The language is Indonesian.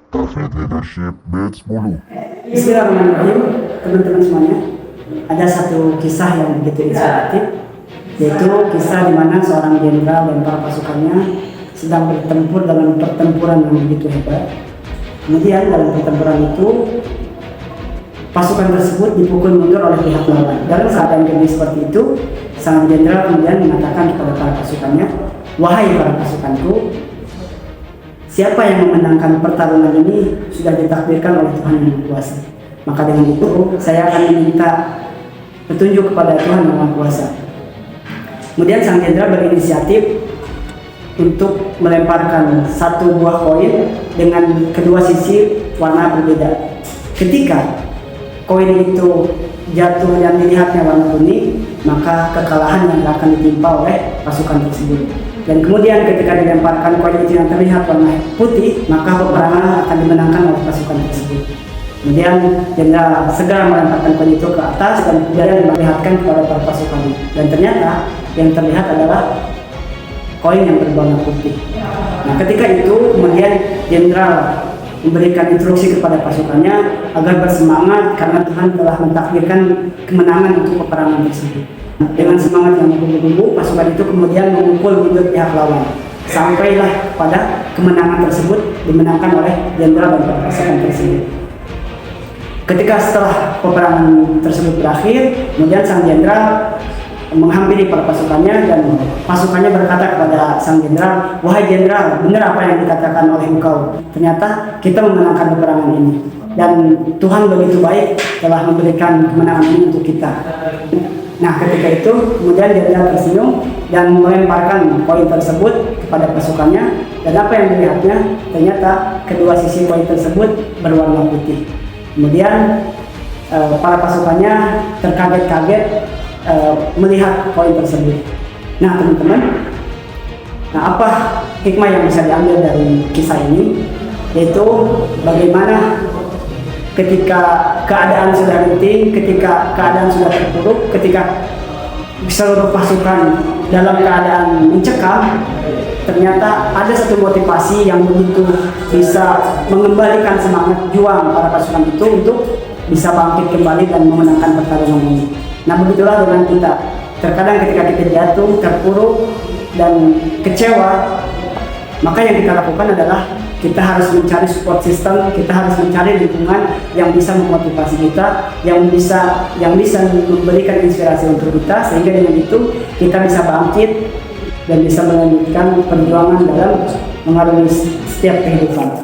Traffic Leadership Batch 10. Bismillahirrahmanirrahim, teman-teman semuanya. Ada satu kisah yang begitu inspiratif, yaitu kisah di mana seorang jenderal dan para pasukannya sedang bertempur dalam pertempuran yang begitu hebat. Kemudian dalam pertempuran itu, pasukan tersebut dipukul mundur oleh pihak lawan. Dalam keadaan yang seperti itu, sang jenderal kemudian mengatakan kepada para pasukannya, "Wahai para pasukanku, siapa yang memenangkan pertarungan ini sudah ditakdirkan oleh Tuhan Yang Maha Kuasa. Maka dengan itu saya akan meminta petunjuk kepada Tuhan Yang Maha Kuasa." Kemudian sang jenderal berinisiatif untuk melemparkan satu buah koin dengan kedua sisi warna berbeda. Ketika koin itu jatuh dan dilihatnya warna kuning, maka kekalahan yang akan ditimpa oleh pasukan tersebut. Dan kemudian ketika dilemparkan koin itu yang terlihat warna putih, maka peperangan akan dimenangkan oleh pasukan tersebut. Kemudian jenderal segera melemparkan koin itu ke atas dan kemudian memperlihatkan kepada para pasukan. Dan ternyata yang terlihat adalah koin yang berwarna putih. Nah, ketika itu kemudian jenderal memberikan instruksi kepada pasukannya agar bersemangat karena Tuhan telah mentakdirkan kemenangan untuk peperangan tersebut. Dengan semangat yang menggebu-gebu, pasukan itu kemudian memukul mundur pihak lawan. Sampailah pada kemenangan tersebut dimenangkan oleh jenderal dan para pasukan tersebut. Ketika setelah peperangan tersebut berakhir, kemudian sang jenderal menghampiri para pasukannya dan pasukannya berkata kepada sang jenderal, "Wahai jenderal, benar apa yang dikatakan oleh engkau. Ternyata kita memenangkan peperangan ini dan Tuhan begitu baik telah memberikan kemenangan ini untuk kita." Nah, ketika itu kemudian jenderal tersenyum dan melemparkan koin tersebut kepada pasukannya, dan apa yang dilihatnya ternyata kedua sisi koin tersebut berwarna putih. Kemudian para pasukannya terkaget-kaget melihat koin tersebut. Nah, teman-teman, apa hikmah yang bisa diambil dari kisah ini? Yaitu bagaimana ketika keadaan sudah genting, ketika keadaan sudah terpuruk, ketika seluruh pasukan dalam keadaan mencekam, ternyata ada satu motivasi yang begitu bisa mengembalikan semangat juang para pasukan itu untuk bisa bangkit kembali dan memenangkan pertarungan ini. Nah, begitulah dengan kita. Terkadang ketika kita jatuh, terpuruk, dan kecewa, maka yang kita lakukan adalah kita harus mencari support system, kita harus mencari lingkungan yang bisa memotivasi kita, yang bisa memberikan inspirasi untuk kita, sehingga dengan itu kita bisa bangkit dan bisa melanjutkan perjuangan dalam mengarungi setiap kehidupan.